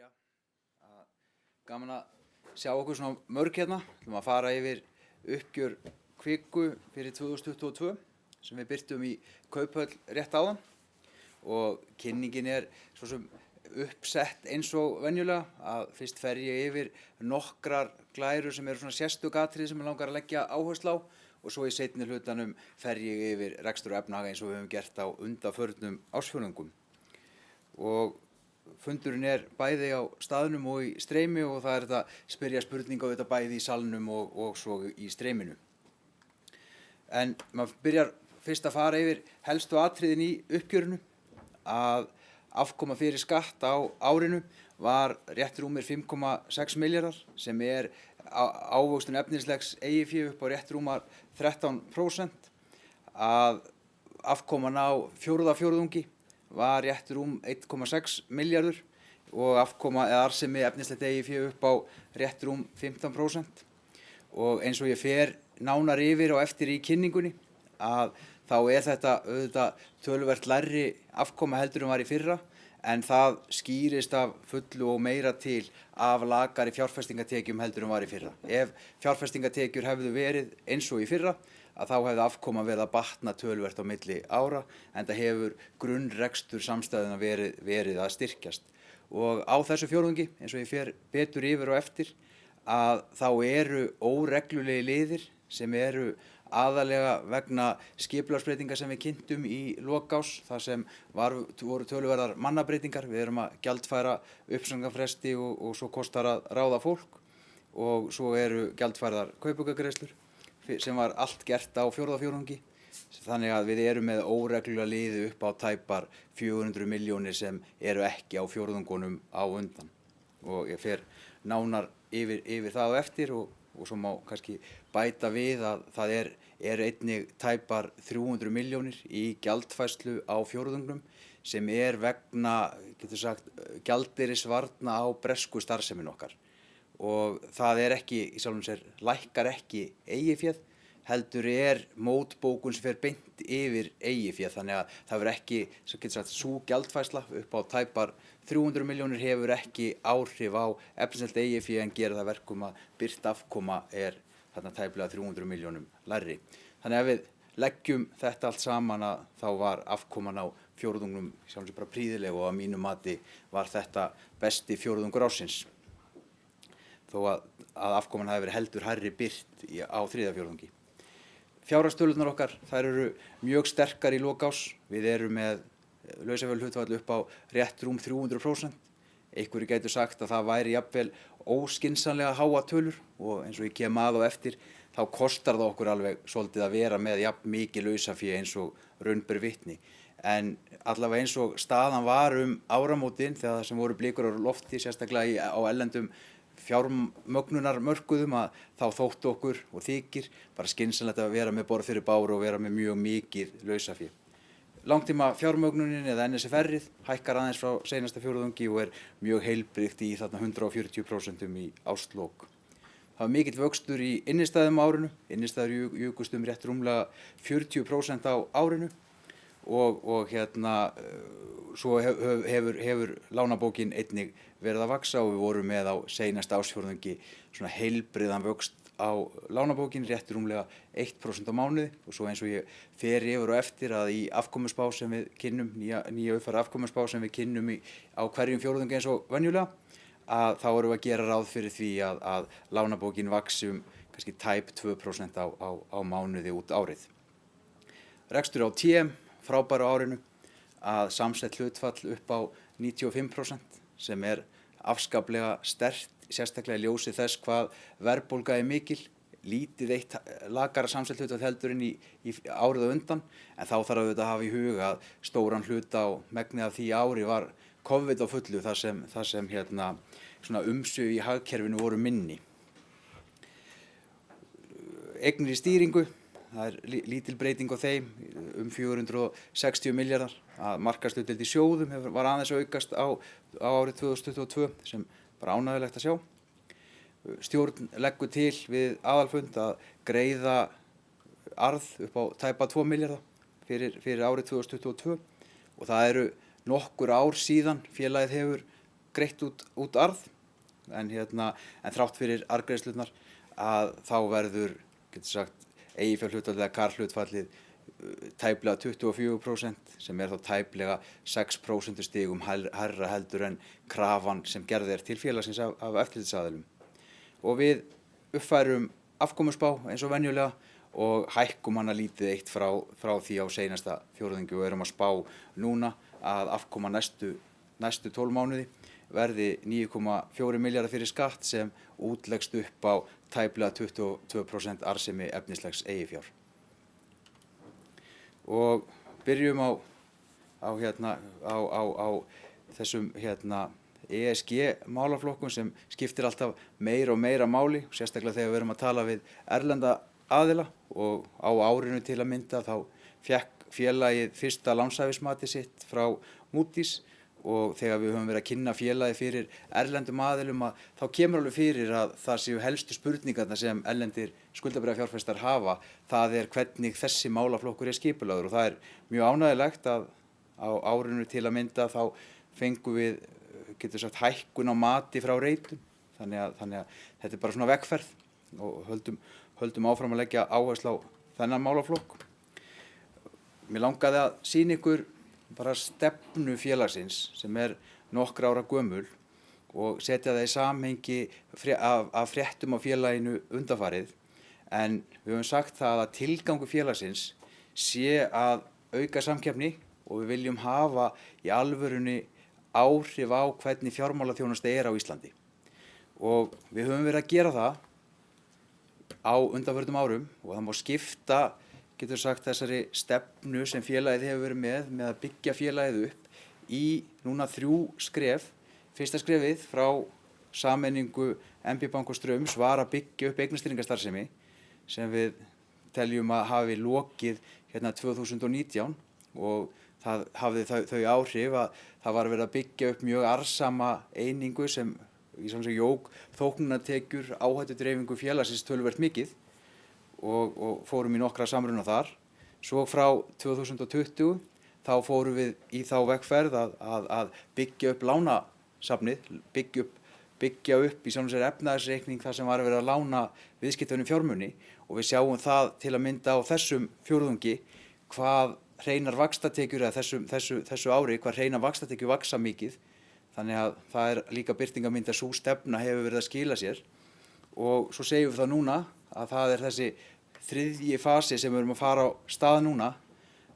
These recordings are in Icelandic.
byrja. Gaman að sjá okkur svona mörg hérna. Við ætlum að fara yfir uppgjör Kviku fyrir 2022 sem við birtum í Kauphöll rétt áðan og kynningin svo sem uppsett eins og venjulega að fyrst fer ég yfir nokkrar glærur sem svona sérstök atriði sem ég langar að leggja áherslu á og svo í seinni hlutanum fer ég yfir rekstur og efnahag eins og við höfum gert á undanförnum ársfjórðungum. Og fundurinn bæði á staðnum og í streymi og það þetta spyrja spurninga og þetta bæði í salnum og svo í streyminu. En maður byrjar fyrst að fara yfir helstu atriðin í uppgjörinu að afkoma fyrir skatt á árinu var rétt rúmir 5,6 milljarðar sem ávöxtun efnislegs eigið fé upp á rétt rúmar 13%, að afkoman á fjórða fjórðungi var rétt rúm 1,6 milljarður og afkoma eða arðsemi efnislegt eigið fé upp á rétt rúm 15%. Og eins og ég fer nánar yfir og eftir í kynningunni að þá þetta auðvitað töluvert lægri afkoma heldur en var í fyrra, en það skýrist af fullu og meira til af lakari fjárfestingatekjum heldur en var í fyrra. Ef fjárfestingatekjur hefðu verið eins og í fyrra, að þá hefði afkoma verið að batna töluvert á milli ára, enda hefur grunnrekstur samstæðuna verið að styrkjast. Og á þessu fjórðungi, eins og ég fer betur yfir og eftir, að þá óreglulegi liðir sem aðalega vegna skipulagsbreytinga sem við kynntum í lok árs, þar sem voru töluverðar mannabreytingar. Við erum að gjaldfæra uppsagnarfresti og svo kostar að ráða fólk og svo gjaldfærðar kaupaukagreiðslur sem var allt gert á fjórða fjórðungi. Þannig að við erum með óreglulega liði upp á tæpar 400 milljónir sem ekki á fjórðungunum á undan. Og ég fer nánar yfir það á eftir og svo má kannski bæta við að það einnig tæpar 300 milljónir í gjaldfærslu á fjórðungnum sem vegna, getur sagt, gjaldeyrisvarna á bresku starfsemin okkar. Og það ekki, í sjálfum sér, lækkar ekki eigið féð, heldur mótbókun sem fer beint yfir eigið féð, þannig að það verður ekki, svo getur sagt, sú gjaldfærsla upp á tæpar 300 milljónir hefur ekki áhrif á efnislegt eigið fé en gera það verkum að birt afkoma þarna tæplega 300 milljónum lægri. Þannig að við leggjum þetta allt saman að þá var afkoman á fjórðungnum sjálfum sér bara prýðileg og að mínu mati var þetta besti fjórðungur ársins. Þó að afkoman hafi verið heldur hærri birt á þriðja fjórðungi. Fjárhagstölurnar okkar, þær mjög sterkar í lok árs. Við með lausafjárhlutfall upp á rétt rúm 300%. Einhverjir gætu sagt að það væri jafnvel óskynsamlega háa tölur og eins og ég kem að á eftir, þá kostar það okkur alveg svolítið að vera með jafn mikið lausafé eins og raun ber vitni. En allavega eins og staðan var áramótin þegar það sem voru blikur á lofti, sérstaklega á erlendum fjármögnunarmörkuðum, að þá þótti okkur og þykir bara skynsamlegt að vera með borð fyrir báru og vera með mjög mikið lausafé. Langtíma fjármögnunin eða NSFR-ið hækkar aðeins frá seinasta fjórðungi og mjög heilbrigt í þarna 140% í árslok. Það var mikill vöxtur í innistæðum á árinu. Innistæður jukust rétt rúmlega 40% á árinu og svo hefur lánabókin einnig verið að vaxa og við vorum með á seinasta ársfjórðungi svona heilbriðan vöxt á lánabókin rétt rúmlega 1% á mánuði og svo eins og ég fer yfir og eftir að í afkomuspá sem við kynnum, nýja uppfæra afkomuspá sem við kynnum á hverjum fjórðungi eins og venjulega, að þá erum við að gera ráð fyrir því að lánabókin vaxi kannski tæp 2% á mánuði út árið. Rekstur á TM frábæru á árinu, að samsett hlutfall upp á 95% sem afskaplega sterkt, sérstaklega í ljósi þess hvað verðbólga mikil, lítið eitt lakara samsett hlutfall heldur en í árið á undan, en þá þarf auðvitað að hafa í huga að stóran hluta á megnið af því ári var COVID á fullu þar sem svona umsvif í hagkerfinu voru minni. Eignir í stýringu, það lítil breyting á þeim, 460 milljarðar, að markaðshlutdeild í sjóðum var aðeins að aukast á árið 2022 sem bara ánægjulegt að sjá. Stjórn leggur til við aðalfund að greiða arð upp á tæpa 2 milljarða fyrir árið 2022 og það nokkur ár síðan félagið hefur greitt út arð en þrátt fyrir arðgreiðslurnar að þá verður, getur sagt, eiginfjárhlutfallið eða karhlutfallið tæplega 24% sem þá tæplega 6% stigum hærra heldur en krafan sem gerð til félagsins af eftirlitsaðilum. Og við uppfærum afkomuspá eins og venjulega og hækkum hana lítið eitt frá því á seinasta fjórðungi og erum að spá núna að afkoma næstu 12 mánuði verði 9,4 milljarðar fyrir skatt sem útleggst upp á tæplega 22% arðsemi efnislegs eigið fjár. Og byrjum á þessum ESG málaflokkum sem skiptir alltaf meira og meira máli, sérstaklega þegar við erum að tala við erlenda aðila og á árinu til að mynda þá fékk félagið fyrsta lánshæfismatið sitt frá Moody's og þegar við höfum verið að kynna félagið fyrir erlendum aðilum þá kemur alveg fyrir að það séu helstu spurningarnar sem erlendir skuldabréfafjárfestar hafa, það hvernig þessi málaflokkur skipulagður og það mjög ánægjulegt að á árinu til að mynda þá fengum við, getur sagt, hækkun á mati frá Reitum, þannig að þetta bara svona vegferð og höldum áfram að leggja áherslu á þennan málaflokk. Mér langaði að sýna ykkur bara stefnu félagsins sem nokkra ára gömul og setja það í samhengi af fréttum á félaginu undanfarið en við höfum sagt það að tilgangur félagsins sé að auka samkeppni og við viljum hafa í alvörunni áhrif á hvernig fjármálaþjónusta á Íslandi og við höfum verið að gera það á undanförnum árum og það má skipta, getur sagt, þessari stefnu sem félagið hefur verið með að byggja félagið upp í núna 3 skref. Fyrsta skrefið frá sameiningu NB Bank og Straums var að byggja upp eignastýringarstarfsemi sem við teljum að hafi lokið 2019 og það hafði þau áhrif að það var verið að byggja upp mjög arðsama einingu sem í sjálfu sér jók þóknunartekjur áhættudreifingu félagsins töluvert mikið og fórum í nokkra samruna þar. Svo frá 2020 þá fórum við í þá vegferð að byggja upp lánasafnið, byggja upp í sjálfu sér efnahagsreikning þar sem var verið að lána viðskiptavinum fjármuni og við sjáum það til að mynda á þessum fjórðungi hvað hreinar vaxtatekjur eða þessu ári, hvað hreinar vaxtatekjur vaxa mikið. Þannig að það líka birtingarmynd að sú stefna hefur verið að skila sér og svo segjum við það núna að það þessi þriðji fasi sem við erum að fara á stað núna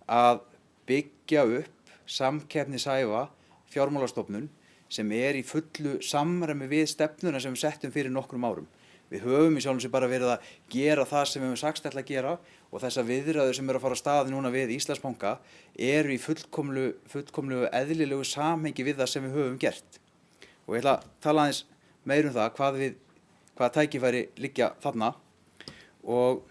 að byggja upp samkeppnishæfa fjármálastofnun sem í fullu samræmi við stefnuna sem við settum fyrir nokkrum árum. Við höfum í sjálfu sér bara verið að gera það sem við höfum sagst ætla að gera og þessar viðræður sem að fara á stað núna við Íslandsbanka í fullkomlu eðlilegu samhengi við það sem við höfum gert. Og ég ætla að tala aðeins meira það hvaða tækifæri liggja þarna og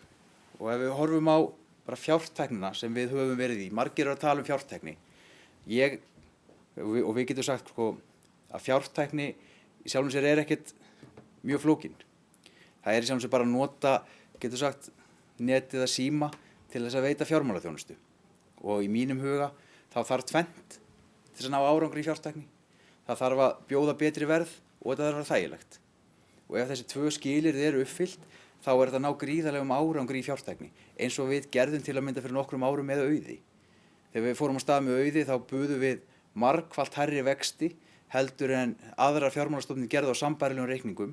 ef við horfum á bara fjártæknina sem við höfum verið í, margir að tala fjártækni. Og við getum sagt að fjártækni í sjálfum sér ekkert mjög flókin. Það í sjálfum sér bara að nota, getur sagt, netið að síma til þess að veita fjármálaþjónustu. Og í mínum huga þá þarf tvennt til þess að ná árangri í fjártækni. Það þarf að bjóða betri verð og þetta þarf að vera þægilegt. Og ef þessi 2 skilyrði uppfyllt, þá þetta ná gríðarlegum árangri í fjártækni, eins og við gerðum til að mynda fyrir nokkrum árum með Auði. Þegar við fórum á stað með Auði þá buðum við margfalt hærri vexti heldur en aðrar fjármálastofnanir gerðu á sambærilegum reikningum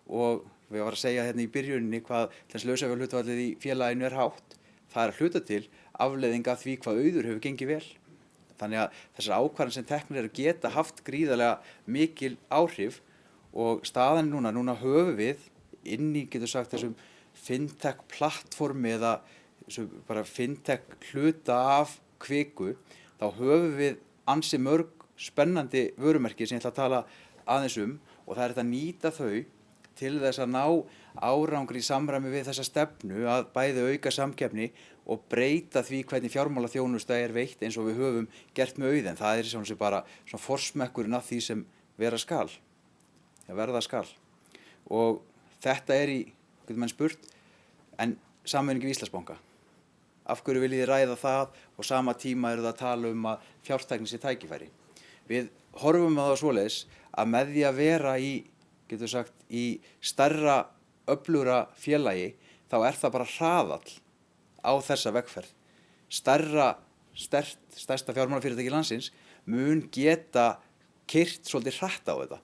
og við varum að segja í byrjuninni hvað þess lausafjárhlutfallið í félaginu hátt. Það að hluta til afleiðing af því hvað Auður hefur gengið vel. Þannig að þessar ákvarðanir sem teknir geta haft gríðarlega mikil áhrif og staðan núna höfum við inni, getur sagt, þessum fintech plattformi eða bara fintech hluta af Kviku, þá höfum við ansi mörg spennandi vörumerki sem ég ætla að tala aðeins og það hægt að nýta þau til þess að ná árangri í samræmi við þessa stefnu að bæði auka samkeppni og breyta því hvernig fjármálaþjónusta veitt eins og við höfum gert með Auði. En það sem bara svona forsmekkurinn af því sem verða skal. Og þetta getur menn spurt, en sameining við Íslandsbanka. Af hverju viljið þið ræða það og sama tíma það að tala að fjártækni sé tækifæri? Við horfum á það svoleiðis að með því að vera getur sagt, í stærra, öflugra félagi, þá það bara hraðall á þessa vegferð. Stærsta fjármálafyrirtæki landsins mun geta keyrt svolítið hratt á þetta.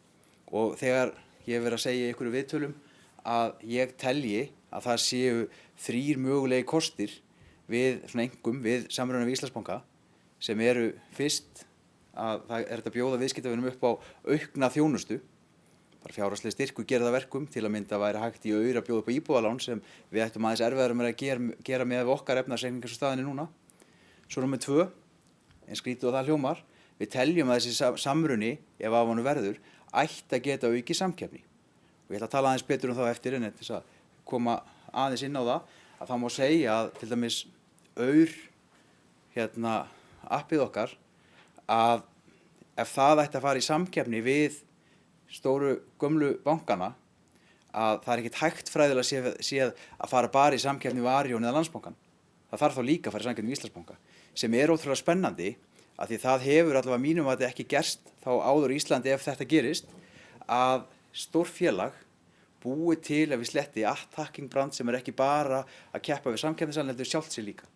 Og þegar ég hef verið að segja í einhverju viðtölum að ég telji að það séu 3 mögulegi kostir við samruna við Íslandsbanka, sem eru fyrst að það þetta að bjóða viðskiptavinum upp á aukna þjónustu. Bara fjárhagsleg styrkur gera það verkum, til að mynda væri hægt í að bjóða upp á íbúðalán sem við ættum aðeins erfiðara með að gera með okkar efnahagsreikningar svo staðinni núna. Svo númer 2, en skrítið og það hljómar, við teljum að þessi samruni, ef af honum verður, ætti að geta aukið samkeppni. Og ég ætla að tala aðeins betur um það á eftir, en til að koma aðeins inn á það, að það má segja að til dæmis appið okkar, að ef það ætti að fara í samkeppni við stóru gömlu bankana, að það ekkert hægt fræðilega séð að fara bara í samkeppni við Arion eða Landsbankann. Það þarf þá líka að fara í samkeppni við Íslandsbanka, sem ótrúlega spennandi, að því það hefur allavega mínum að þetta ekki gerst þá áður í Íslandi ef þetta gerist, að stór félag búi til að við sletti attacking brand sem ekki bara að keppa við samkeppnisaðila heldur sjálft sig líka.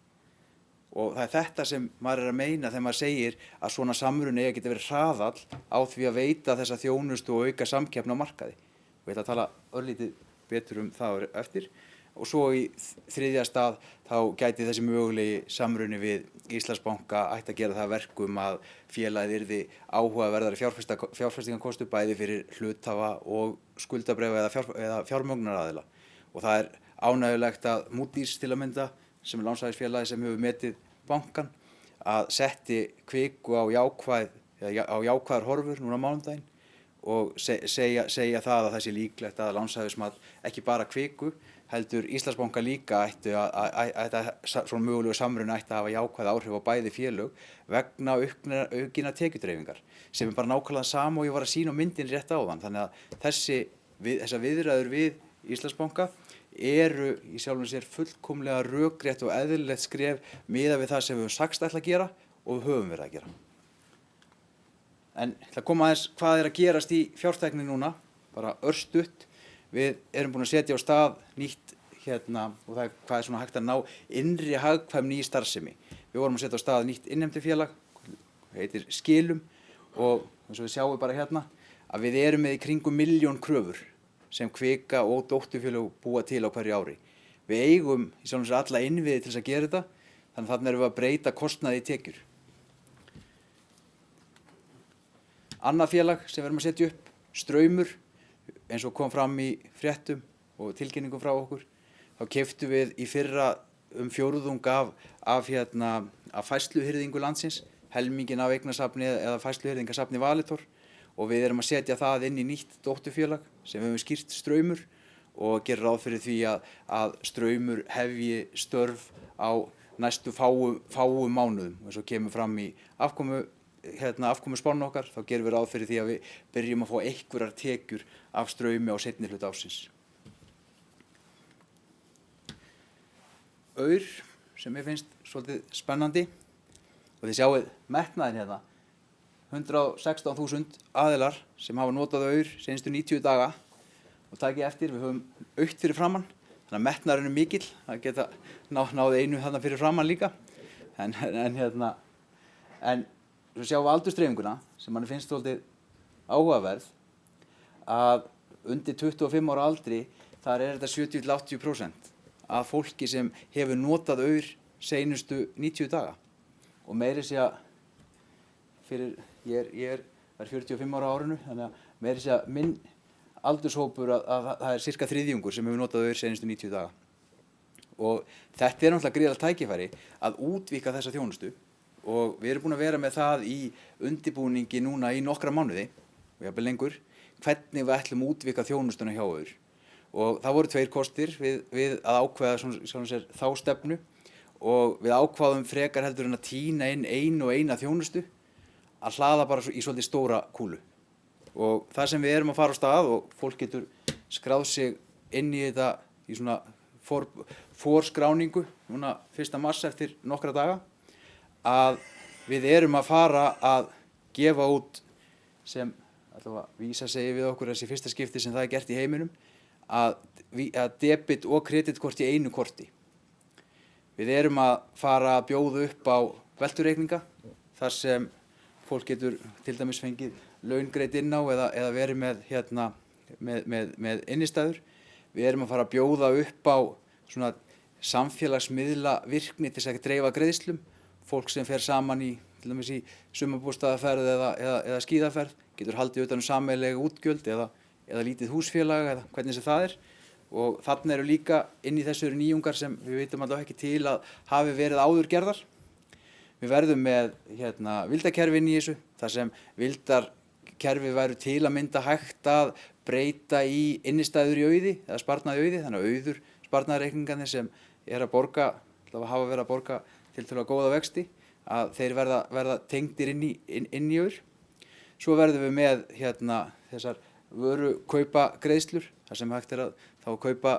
Og það þetta sem maður að meina þegar maður segir að svona samruni geti verið hraðall á því að veita þessa þjónustu og auka samkeppni á markaði. Og ég ætla að tala örlítið betur um það eftir. Og svo í þriðja stað þá gæti þessi mögulegi samruni við Íslandsbanka ætti að gera það verkum að félagið yrði áhugaverðari fjárfestingarkostu bæði fyrir hluthafa og skuldabréfa eða fjármögnunaraðila. Og það ánægjulegt að Moody's til að mynda, sem lánshæfisfélagi sem hefur metið bankan, að setti Kviku á jákvæðar horfur núna á mánudaginn og segja það að það sé líklegt að lánshæfismat ekki bara Kviku, heldur Íslandsbanka líka svona mögulegu samruni ætti að hafa jákvæð áhrif á bæði félög vegna aukinnar tekjudreifingar, sem bara nákvæmlega sama og ég var að sýna á myndinni rétt áðan. Þannig að þessar viðræður við Íslandsbanka eru í sjálfum sér fullkomlega rökrétt og eðlilegt skref miðað við það sem við höfum sagst ætla að gera og við höfum verið að gera. En það koma aðeins hvað að gerast í fjártækni núna, bara örstutt. Við erum búin að setja á stað nýtt og það hvað svona hægt að ná innri hagkvæmni í starfsemi. Við vorum að setja á stað nýtt innheimtufélag, heitir Skilum, og eins og við sjáum bara að við erum með í kringum 1 milljón kröfur sem Kvika og dótturfélög búa til á hverju ári. Við eigum í sjálfum sér alla innviði til þess að gera þetta, þannig að þarna erum við að breyta kostnaði í tekjur. Annað félag sem við erum að setja upp, Straumur, eins og kom fram í fréttum og tilkynningum frá okkur, þá keyptum við í fyrra fjórðung af færsluhirðingu landsins, helminginn af eignasafni eða færsluhirðingasafni Valitor, og við erum að setja það inn í nýtt dótturfélag sem við höfum skýrt Straumur og gerum ráð fyrir því að Straumur hefji störf á næstu fáum mánuðum. Og eins og kemur fram í afkomuspánu okkar, þá gerum við ráð fyrir því að við byrjum að fá einhverjar tekjur af Straumi á seinni hluta ársins. Aur, sem ég finnst svolítið spennandi, og þið sjáið metnaðinn 116.000 aðilar sem hafa notað Aur seinustu 90 daga, og takið eftir, við höfum aukt fyrir framann, þannig að metnaðurinn er mikill, það geta náði einu þarna fyrir framann líka, en svo sjáum við aldursdreifinguna sem manni finnst svolítið áhugaverð, að undir 25 ára aldri þar þetta 70-80% af fólki sem hefur notað Aur seinustu 90 daga, og meiri segja fyrir ég er 45 ára á árinu, þannig að meiri segja minn aldurshópur að það sirka þriðjungur sem hefur notað Aur seinustu 90 daga. Og þetta náttúrulega gríðarlegt tækifæri að útvíkka þessa þjónustu, og við erum búin að vera með það í undirbúningi núna í nokkra mánuði, og jafnvel lengur, hvernig við ætlum að útvíkka þjónustuna hjá Aur. Og það voru 2 kostir við að ákveða þá stefnu, og við ákváðum frekar heldur en að tína inn eina þjónustu, að hlaða bara í svolítið stóra kúlu. Og það sem við erum að fara á stað, og fólk getur skráð sig inn í þetta í svona forskráningu núna 1. mars eftir nokkra daga, að við erum að fara að gefa út sem allavega Visa segir við okkur þessi fyrsta skipti sem það er gert í heiminum að debit og kreditkort í einu korti. Við erum að fara að bjóða upp á veltureikninga þar sem fólk getur til dæmis fengið laun greidd inn á eða verið með innistæður. Við erum að fara að bjóða upp á svona samfélagsmiðla virkni til þess að dreifa greiðslum. Fólk sem fer saman til dæmis í sumarbústaðaferð eða skíðaferð getur haldið utan sameiginleg útgjöld eða lítið húsfélag eða hvernig sem það er. Og þarna eru líka inn í þessu nýjungar sem við vitum allavega ekki til að hafi verið áður gerðar. Við verðum með vildakerfi inn í þessu, þar sem vildarkerfi væru til að mynda hægt að breyta í innistæður í auði eða sparnað í auði, þannig að auður sparnaðarreikningarnir sem hafa verið að borga tiltölulega góða vexti, að þeir verða tengdir inn í auður. Svo verðum við með þessar vörukaupa greiðslur, þar sem hægt að þá kaupa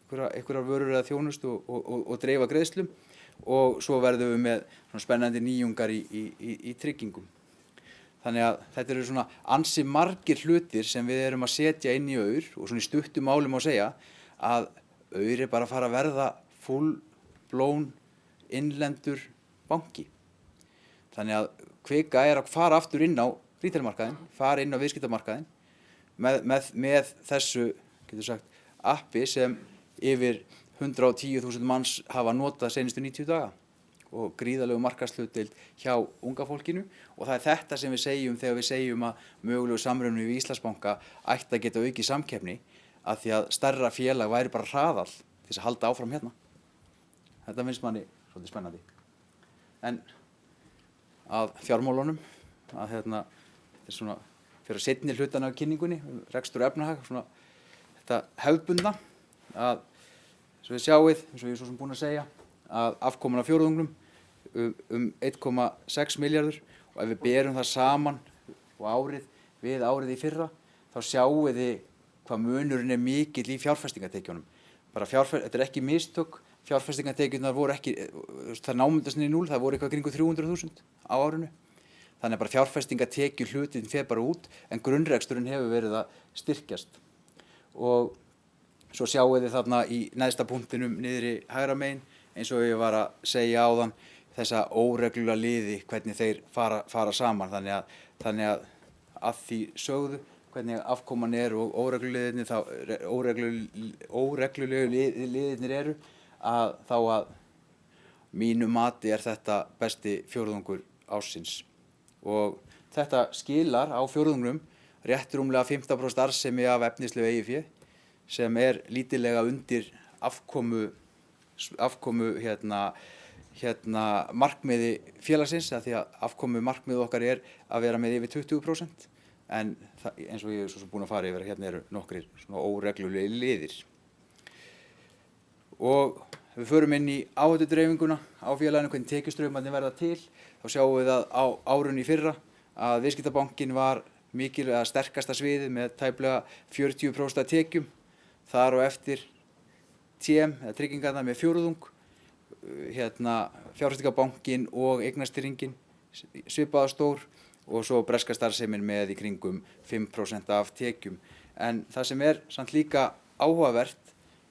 einhverjar vörur eða þjónustu og dreifa greiðslum, og svo verðum við með svona spennandi nýjungar í tryggingum. Þannig að þetta eru svona ansi margir hlutir sem við erum að setja inn í auður, og svona í stuttum máli má segja að auður er bara að fara að verða full blown innlendur banki. Þannig að Kvika er að fara aftur inn á retailmarkaðinn, fara inn á viðskiptamarkaðinn með þessu, getur sagt, appi sem yfir 110.000 manns hafa notað seinustu 90 daga og gríðarlegu markaðshlutdeild hjá unga fólkinu, og það er þetta sem við segjum þegar við segjum að mögulegu samruni við Íslandsbanka ætti að geta aukið samkeppni, að því að stærra félag væri bara hraðall til þess að halda áfram hérna. Þetta finnst manni svolítið spennandi. En að fjármálunum, að þetta er svona fyrir seinni hlutan af kynningunni, rekstur og efnahag, svona þetta hefðbundna, að eins og við sjáið, eins og ég er svo sem búinn að segja, að afkoman af fjórðungnum 1,6 milljarður, og ef við berum það saman og við árið í fyrra, þá sjáum við hvað munurinn er mikill í fjárfestingartekjunum. Þetta er ekki mistök, fjárfestingartekjurnar voru ekki, það námyndast niður í 0, það voru eitthvað kringu 300.000 á árinu. Þannig að bara fjárfestingartekjur hlutin fer bara út, en grunnreksturinn hefur verið að styrkjast. Og svo sjáum við þarna í neðsta punktinum niðri hægra megin, eins og ég var að segja áðan, þessa óreglulega liði, hvernig þeir fara saman. Þannig að því sögðu hvernig afkoman er og óreglulegu liðirnir eru, að þá að mínu mati er þetta besti fjórðungur ársins. Og þetta skilar á fjórðungnum rétt rúmlega 15% arðsemi af efnislegu eigið fé, sem er lítillega undir afkomu markmiði félagsins, af því að afkomu markmið okkar er að vera með yfir 20%, en eins og ég er svo búinn að fara yfir, hérna eru nokkrir svona óreglulegi liðir. Og við förum inn í áhættudreifinguna á félaginu, hvernig tekjustraumarnir verða til, þá sjáum við að á árunni í fyrra að Viðskiptabankinn var mikilvæga sterkasta sviðið með tæplega 40% af tekjum. Þar og eftir TM, eða tryggingarnar með fjórðung, fjárfestingarbankinn og eignastýringin svipaða stór, og svo breska starfsemin með í kringum 5% af tekjum. En það sem er samt líka áhugavert,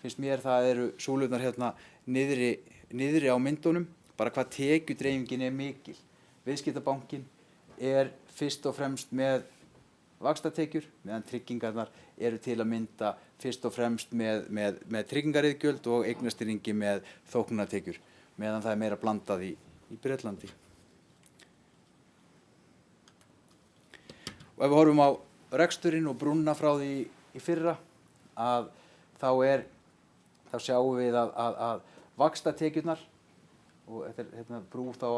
finnst mér, það eru súlurnar hérna niðri á myndunum, bara hvað tekjudreifingin er mikil. Viðskiptabankinn er fyrst og fremst með vaxtatekjur, meðan tryggingarnar eru til að mynda fyrst og fremst með tryggingariðgjöld og eignastýringi með þóknunartekjur, meðan það er meira blandað í Bretlandi. Og ef við horfum á reksturinn og brúna frá því í fyrra, að þá sjáum við að vaxtatekjurnar, og þetta er brú þá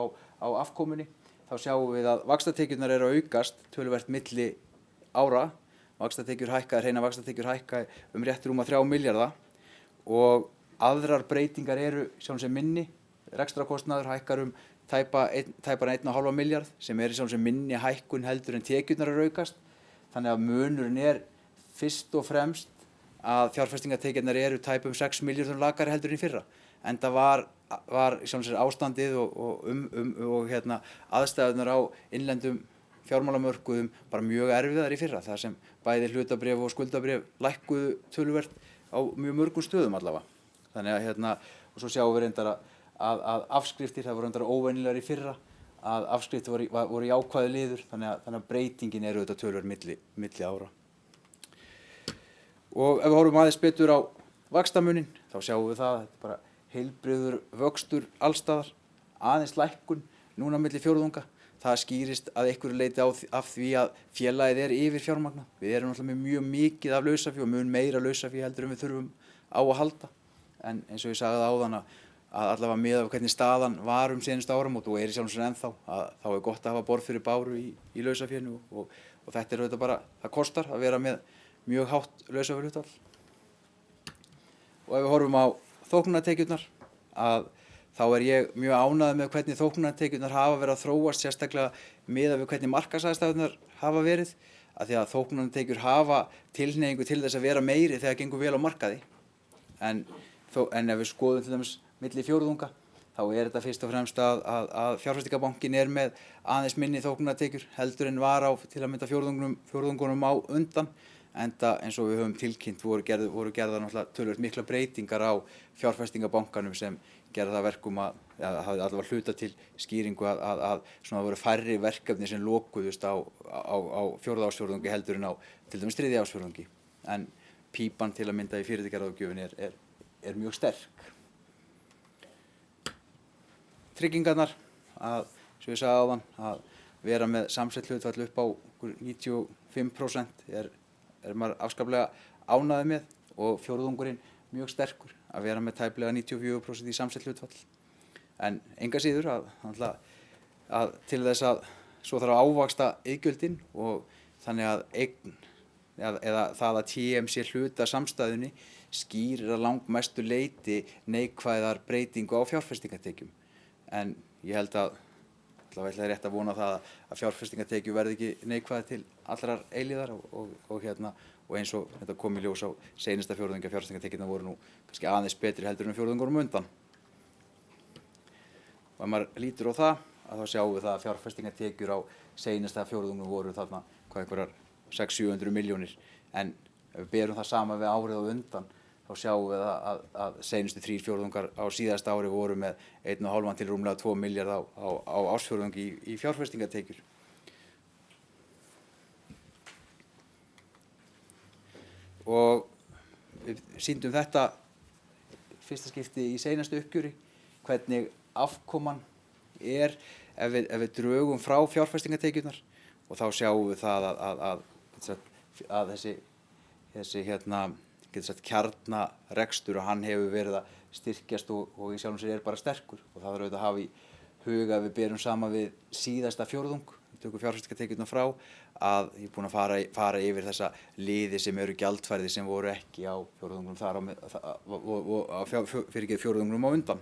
á afkomunni, þá sjáum við að vaxtatekjurnar eru að aukast töluvert milli ára. Hreina vaxtatekjur hækka rétt rúma 3 milljarða, og aðrar breytingar eru sjálfum sem minni. Rekstrarkostnaður hækkar tæpan 1,5 milljarð, sem er sjálfum sem minni hækkun heldur en tekjurnar eru aukast. Þannig að munurinn er fyrst og fremst að fjárfestingartekjurnar eru tæpum 6 milljörðum lakari heldur en í fyrra. Enda var sjálfum sér ástandið og aðstæðurnar á innlendum fjármálamörkuðum bara mjög erfiðar í fyrra, þar sem bæði hlutabréf og skuldabréf lækkuðu töluvert á mjög mörgum stöðum allavega. Þannig að og svo sjáum við reyndar að afskriftir, það voru reyndar óvenjulegar í fyrra, að afskriftir voru jákvæður liður, þannig að breytingin er auðvitað töluvert milli ára. Og ef við horfum aðeins betur á vaxtamunin, þá sjáum við það, þetta er bara heilbrigður vöxtur allstaðar, aðeins lækkun núna milli fjórðunga. Það skýrist að einhverju leyti af því að félagið er yfir fjármagnað. Við erum náttúrulega með mjög mikið af lausafé og mun meira lausafé heldur en við þurfum á að halda. En eins og ég sagði áðan að allavega miðað við hvernig staðan var seinustu áramót og er í sjálfum sér ennþá, þá er gott að hafa borð fyrir báru í lausafénu og þetta er auðvitað bara, það kostar að vera með mjög hátt lausaféhlutfall. Og ef við horfum á þóknunartekjurnar, þá er ég mjög ánægður með hvernig þóknunartekjurnar hafa verið að þróast, sérstaklega miðað við hvernig markaðsaðstæðurnar hafa verið, af því að þóknunartekjur hafa tilhneigingu til þess að vera meiri þegar gengur vel á markaði. En ef við skoðum til dæmis milli fjórðunga, þá er þetta fyrst og fremst að fjárfestingarbankinn er með aðeins minni þóknunartekjur heldur en var á til að mynda fjórðungunum á undan, enda eins og við höfum tilkynnt voru gerðar náttúrulega töluvert mikla breytingar á fjárfestingarbankanum sem gerða það verkum að hafði allavega hluta til skýringu að svona voru færri verkefni sem lokuðust á fjórða ársfjórðungi heldur en á til dæmis þriðja ársfjórðungi. En pípan til að mynda í fyrirtækjaráðgjöfinni er mjög sterk. Tryggingarnar, svo ég sagði áðan, að vera með samsett hlutfall upp á 95% er maður afskaplega ánægður með og fjórðungurinn mjög sterkur að vera með tæplega 94% í samsett hlutfall. En enga síður að til þess að svo þarf að ávaxta iðgjöldin og þannig að eign eða það að TM sé hluta samstæðunni skýrir að langmestu leyti neikvæðar breytingu á fjárfestingartekjum. En ég held að það er rétt að vona það að fjárfestingartekjur verði ekki neikvæðar til allrar eilíðar og eins og þetta kom í ljós á seinasta fjórðungi að fjárfestingartekjurnar voru nú kannski aðeins betri heldur en fjórðungunum undan. Og ef maður lítur á það, að þá sjáum við það að fjárfestingartekjur á seinasta fjórðungnum voru þarna einhverjar 600-700 milljónir, en ef við berum það saman við árið á undan, þá sjáum við að seinustu 3 fjórðungar á síðasta ári voru með 1,5 til rúmlega 2 milljarða á ársfjórðungi í fjárfestingartekjur. Og við sýndum þetta fyrsta skipti í seinustu uppgjöri, hvernig afkoman er ef við drögum frá fjárfestingartekjurnar og þá sjáum við það að þessi kjarnarekstur og hann hefur verið að styrkjast og í sjálfum sér er bara sterkur og það þarf auðvitað að hafa í huga að við berum saman við síðasta fjórðung, við tökum fjárfestingartekjurnar frá, að ég er búinn að fara yfir þessa liði sem eru gjaldfærðir sem voru ekki á fjórðungnum fjórðungnum á undan.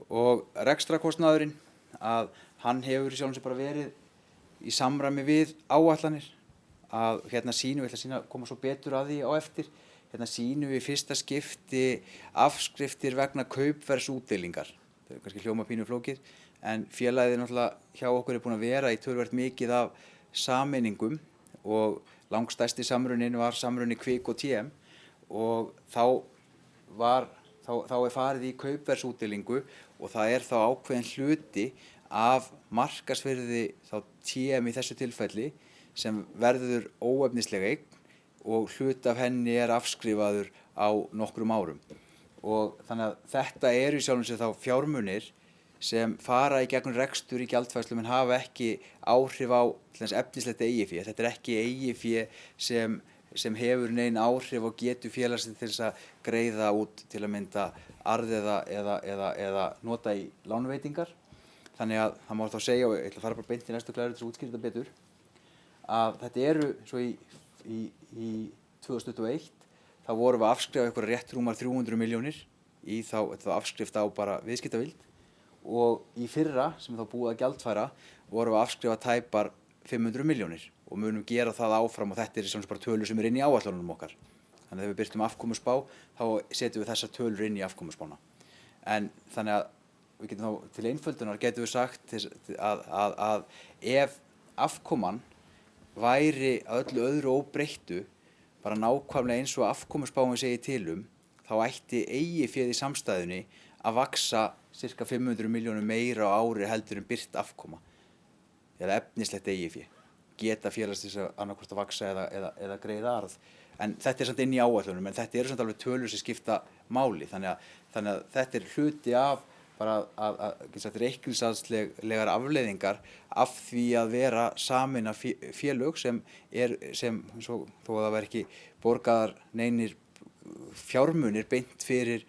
Og rekstrakostnaðurinn, að hann hefur í sjálfum sér bara verið í samræmi við áætlanir, að hérna sýnum við, ég ætla að sýna að koma svo betur að því á eftir, hérna sýnum við í fyrsta skipti afskriftir vegna kaupverðsútdeilingar. Það er kannski hljóma pínu flókið, en félagið náttúrulega hjá okkur er búin að vera í töluvert mikið af sameiningum og langstærsti samrunin var samruni Kvik og TM og þá er farið í kaupverðsútdeilingu og það er þá ákveðin hluti af markaðsvirði þá TM í þessu tilfelli sem verður óefnisleg eign og hluti af henni er afskrifaður á nokkrum árum. Og þannig að þetta eru í sjálfum sér þá fjármunir sem fara í gegnum rekstur í gjaldfærslum en hafa ekki áhrif á efnislegt eigið fé. Þetta er ekki eigið fé sem hefur nein áhrif og getur félagsins til þess að greiða út til að mynda arð eða nota í lánveitingar. Þannig að það má þá segja, og ég ætla að fara bara beint í næstu glæru til að útskýra þetta betur, að þetta eru svo í 2021, þá vorum við að afskrifa eitthvað rétt rúmar 300 milljónir í þá afskrift á bara viðskiptavild og í fyrra, sem þá búið að gjaldfæra, vorum við að afskrifa tæpar 500 milljónir og munum gera það áfram og þetta er sem bara tölur sem er inn í áætlunum okkar. Þannig að þegar við birtum afkomuspá, þá setjum við þessar tölur inn í afkomuspána. En þannig að við getum þá til einföldunar getum við sagt að ef afkoman væri að öllu öðru óbreyttu, bara nákvæmlega eins og afkomuspáin segir til þá ætti eigið í samstæðunni að vaxa sirka 500 milljónum meira á ári heldur en birt afkoma, eða efnislegt eigið. Geta félagsins annarkvort að vaxa eða greiða arð. En þetta samt inn í áætlunum, en þetta samt alveg tölur sem skipta máli, þannig að þetta hluti af bara reikningshaldslegar afleiðingar af því að vera sameina félög sem þó að það væri ekki borgaðar neinir fjármunir beint fyrir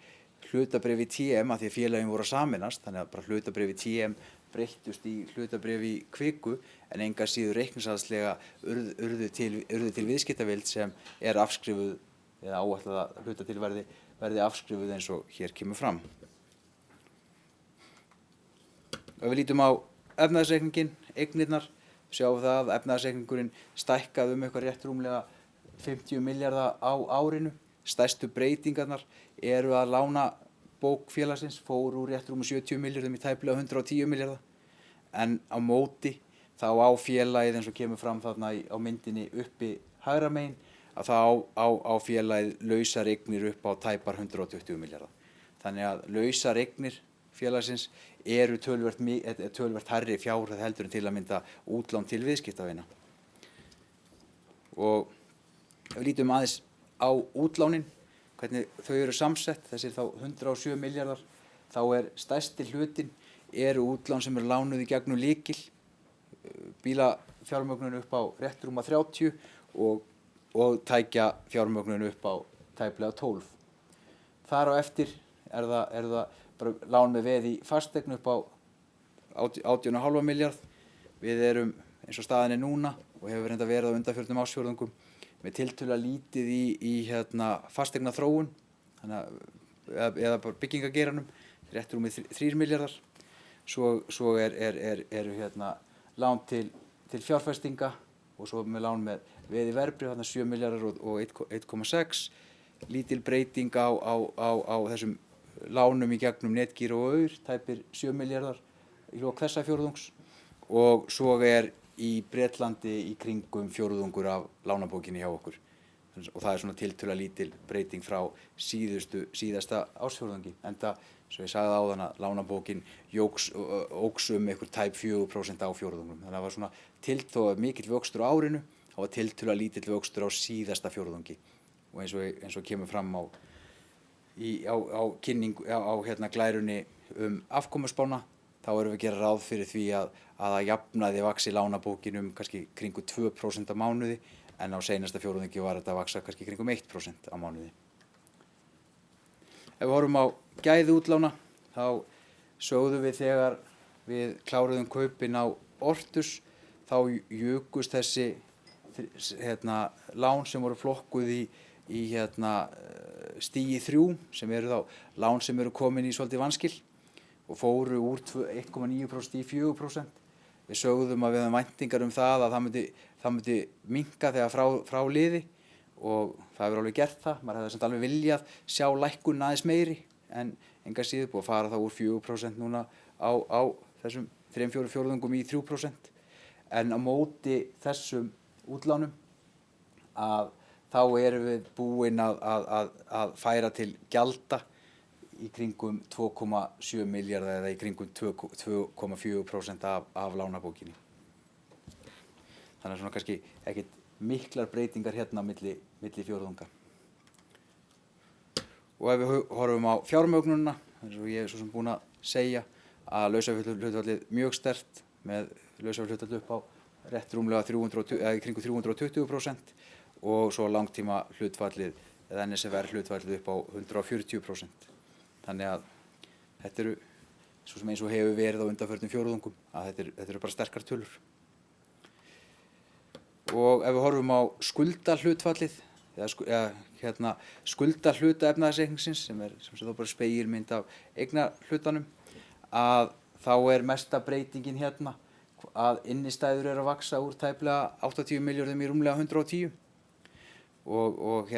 hlutabréf í TM af því að félögin voru að sameinast, þannig að bara hlutabréf í TM breyttust í hlutabréf í Kviku, en enga síður reikningshaldslega urðu til viðskiptavild sem afskrifuð eða áætlað að hluta til verði afskrifuð eins og hér kemur fram. Ef við lítum á efnahagsreikninginn, eignirnar, sjáum það að efnahagsreikningurinn stækkaði eitthvað rétt rúmlega 50 milljarða á árinu. Stærstu breytingarnar eru að lánabók félagsins fór úr rétt rúmum 70 milljörðum í tæplega 110 milljarða, en á móti þá á félagið eins og kemur fram þarna á myndinni uppi hægra megin, að það á félagið lausar eignir upp á tæpar 120 milljarða. Þannig að lausar eignir félagsins eru töluvert hærri fjárhæð heldur en til að mynda útlán til viðskiptavina. Og ef við lítum aðeins á útlánin, hvernig þau eru samsett, þessir þá 107 milljarðar, þá stærsti hlutinn eru útlán sem eru lánuð í gegnum lykil, bílafjármögnun upp á rétt rúma 30 og tækja fjármögnun upp á tæplega 12. Þar á eftir það bara lán með veði í fasteign upp á 18,5 milljarð. Við erum eins og staðan núna og hefur reynda verið á undanförnum ársfjórðungum með tiltölulega lítið í fasteignaþróun, eða bara byggingageiranum, rétt rúmið 3 milljarðar. Svo eru lán til fjárfestinga og svo með lán með veði verðbréf, 7 milljarðar og 1,6. Lítil breyting á þessum lánum í gegnum Netgyro og Aur, tæpir 7 milljarðar í lok þessa fjórðungs, og svo í Bretlandi í kringum fjórðungur af lánabókinni hjá okkur. Og það svona tiltölulega lítil breyting frá síðasta ársfjórðungi, enda, svo ég sagði áðan, að lánabókin óx einhver tæp 4% á fjórðungum. Þannig að það var svona tiltölulega mikill vöxtur á árinu, það var tiltölulega lítill vöxtur á síðasta fjórðungi. Og eins og kemur fram á kynningu glærunni afkomuspána, þá erum við að gera ráð fyrir því að jafnaði vaxi lánabókin kannski kringu 2% á mánuði, en á seinasta fjórðungi var þetta að vaxa kannski kringum 1% á mánuði. Ef við horfum á gæði útlána, þá sögðum við þegar við kláruðum kaupin á Ortus, þá jukust þessi lán sem voru flokkuð í stigi 3, sem eru þá lán sem eru komin í svolítið vanskil og fóru úr 1,9% í 4%. Við sögðum að við höfum væntingar það að það myndi minnka þegar frá liði, og það hefur alveg gert það. Maður hefði samt alveg viljað sjá lækkun aðeins meiri, en enga síður búið að fara þá úr 4% núna á þessum 3-4 fjórðungum í 3%. En á móti þessum útlánum þá erum við búin að færa til gjalda í kringum 2,7 milljarða eða í kringum 2,4% af lánabókinni. Þannig að svona kannski ekkert miklar breytingar milli fjórðunga. Og ef við horfum á fjármögnunina, eins og ég svo sem búin að segja, að lausafjárhlutfallið mjög sterkt, með lausafjárhlutfall upp á rétt rúmlega í kringum 320%, og svo langtíma hlutfallið, eða NSFR hlutfallið upp á 140%. Þannig að þetta eru, svo sem eins og hefur verið á undanförnum fjórðungum, að þetta eru bara sterkar tölur. Og ef við horfum á skuldahlutfallið, eða skuldahluta efnahagsreikningsins, sem þá bara spegilmynd af eignahlutanum, að þá mesta breytingin að innistæður eru að vaxa úr tæplega 80 milljörðum í rúmlega 110. Og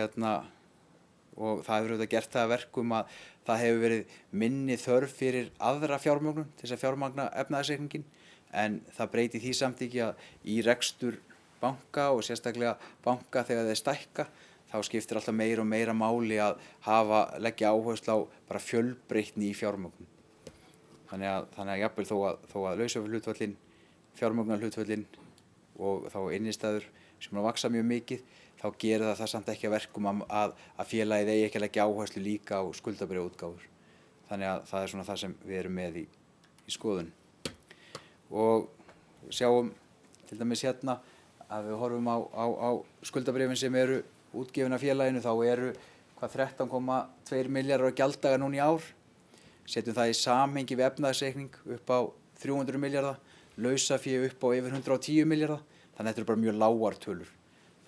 og það hefur auðvitað gert það að verkum að það hefur verið minni þörf fyrir aðra fjármögnun til þess að fjármagna efnahagsreikninginn, en það breytir því samt ekki að í rekstur banka og sérstaklega banka þegar þeir stækka, þá skiptir alltaf meira og meira máli að leggja áherslu á bara fjölbreytni í fjármögnun. Þannig að jafnvel þó að lausafjárhlutföllin, fjármögnunarhlutföllin og þá innistæður sem að vaxa mjög mikið, þá gerir það samt ekki að verkum að félagið eigi ekki að leggja áherslu líka á skuldabréfaútgáfur. Þannig að það er svona það sem við erum með í skoðun. Og sjáum til dæmis hérna að við horfum á skuldabréfin sem eru útgefin af félaginu, þá eru 13,2 milljarðar á gjalddaga núna í ár. Setjum það í samhengi við efnahagsreikning upp á 300 milljarða, lausafé upp á yfir 110 milljarða, þannig að þetta eru bara mjög lágar tölur.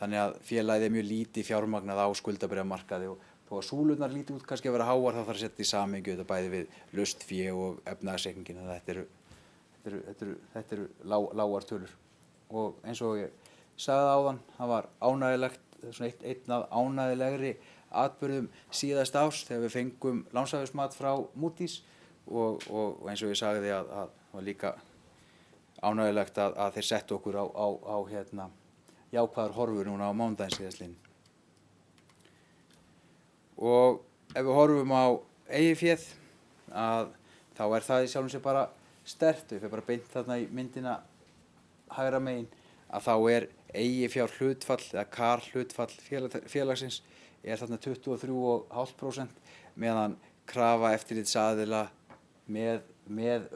Þannig að félagið er mjög lítið fjármagnað á skuldabréfamarkaði og þó að súlurnar líti út kannski að vera háar, þá þarf að setja í samhengi þetta bæði við laust fé og efnahagsreikningin, þannig að þetta eru lágar tölur. Og eins og ég sagði áðan, það var ánægjulegt, svona einn af ánægjulegri atburðum síðasta árs þegar við fengum lánshæfismat frá Moody's og eins og ég sagði að það var líka ánægjulegt að þeir settu okkur á jákvæðar horfur núna á mánudaginn síðastliðinn. Og ef við horfum á eigið féð, þá er það í sjálfum sér bara sterkt. Við fyrir bara beint þarna í myndina hægra megin, að þá er eigið fjár hlutfall eða KAR hlutfall félagsins er þarna 23,5%, meðan krafa eftirlitsaðila með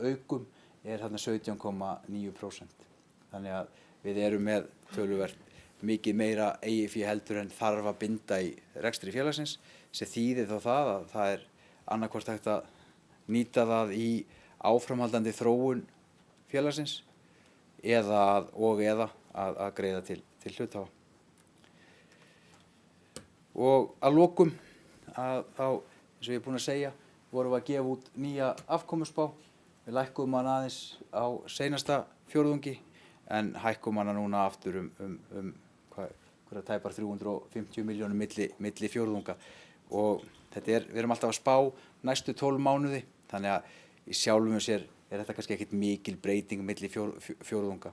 aukum er þarna 17,9%. Þannig að við erum með töluvert mikið meira eigið fé heldur en þarf að binda í rekstri félagsins, sem þýðir þá það að það er annaðhvort hægt að nýta það í áframhaldandi þróun félagsins eða að greiða til hluthafa. Og að lokum, þá, eins og ég er búinn að segja, vorum við að gefa út nýja afkomuspá. Við lækkuðum hana aðeins á seinasta fjórðungi, en hækkum hana núna aftur tæpar 350 milljónum milli fjórðunga. Og við erum alltaf að spá næstu 12 mánuði, þannig að í sjálfum sér er þetta kannski ekkert mikil breyting milli fjórðunga.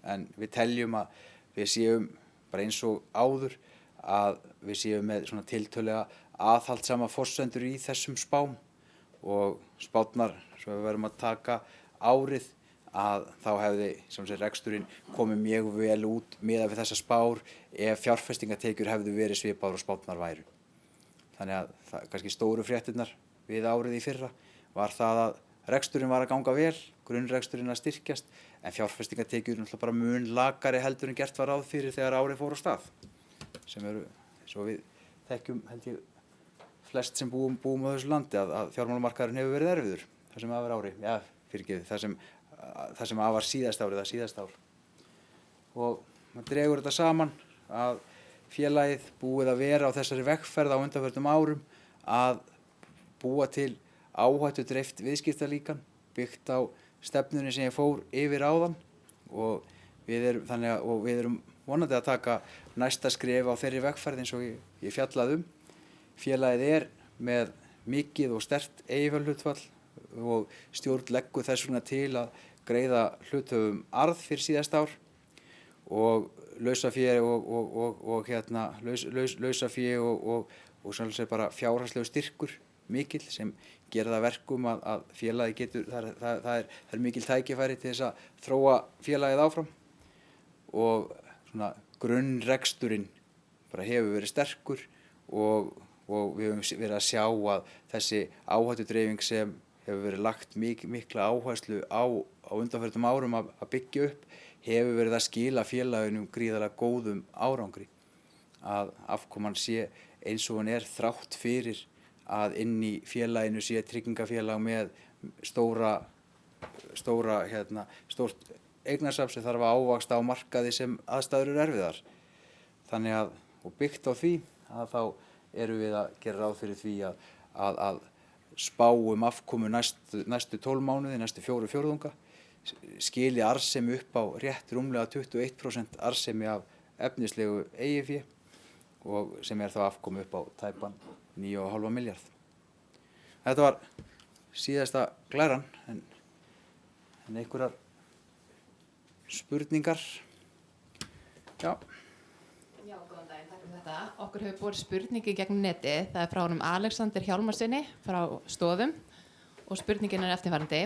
En við teljum að við séum bara eins og áður, að við séum með svona tiltölulega aðhaldssama forsendur í þessum spám, og spárnar, svo við verðum að taka árið, að þá hefði reksturinn komið mjög vel út miðað við þessa spár ef fjárfestingatekjur hefðu verið svipaðar og spárnar væru. Þannig að kannski stóru fréttirnar við árið í fyrra var það að reksturinn var að ganga vel, grunnreksturinn að styrkjast, en fjárfestingatekjur náttúrulega bara mun lakari heldur en gert var ráð fyrir þegar árið fór á stað, sem eru, svo við þekkjum held ég flest sem búum á þessu landi, að fjármálamarkaðurinn hefur verið erfiður það sem af er ári, það sem af var síðasta ár. Og maður dregur þetta saman að félagið búið að vera á þessari vegferð á undanförnum árum að búa til áhættudreift viðskiptalíkan byggt á stefnunni sem ég fór yfir áðan, og við erum vonandi að taka næsta skref á þeirri vegferð eins og ég fjallaði um. Félagið er með mikið og sterkt eiginfjárhlutfall og stjórn leggur þess vegna til að greiða hluthöfum arð fyrir síðasta ár, og lausafé og sannlega bara fjárhagslegu styrkur mikill sem gera það verkum að félagið getur, það er mikil tækifæri til þess að þróa félagið áfram, og svona grunnreksturinn bara hefur verið sterkur, og við höfum verið að sjá að þessi áhættudreifing sem hefur verið lagt mikla áherslu á undanförnum árum að byggja upp, hefur verið að skila félaginu gríðarlega góðum árangri. Að afkoman sé eins og hann er þrátt fyrir að inn í félaginu sé tryggingafélag með stórt eignasafn sem þarf að ávaxta á markaði sem aðstæður eru erfiðar. Þannig að, og byggt á því, að þá erum við að gera ráð fyrir því að spá afkomu næstu 12 mánuði, næstu 4 fjórðunga, skili arðsemi upp á rétt rúmlega 21% arðsemi af efnislegu eigið fé, og sem er þá afkomu upp á tæpan 9,5 milljarð. Þetta var síðasta glæran, en einhverjar spurningar? Já. Já, góðan daginn, takk fyrir þetta. Okkur hefur borið spurningi gegnum neti. Það er frá honum Alexander Hjálmarsinni frá Stoðum og spurningin er eftirfarandi.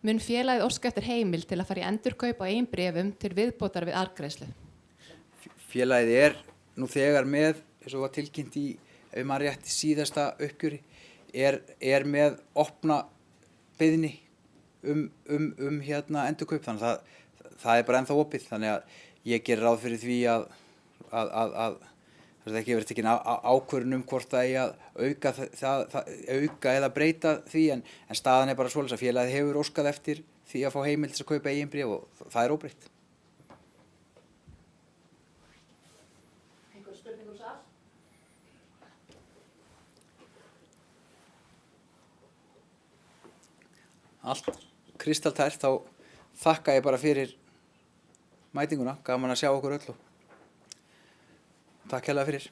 Mun félagið óska eftir heimild til að fara í endurkaup á eigin bréfum til viðbótar við arðgreiðslu? Félagið er nú þegar með, eins og var tilkynnt í, ef maður rétt í síðasta uppgjöri, er með opna beiðni endurkaup, þannig að það er bara ennþá opið, þannig að ég gerir ráð fyrir því að það ekki verið tekin ákvörðun hvort það eigi að auka eða breyta því, en staðan er bara svoleiðis að félagið hefur óskað eftir því að fá heimild til að kaupa eigin bréf og það er óbreytt. Einhver spurning úr sal? Allt kristaltært, þá þakka ég bara fyrir mætinguna, gaman að sjá okkur öll og takk hérlega fyrir.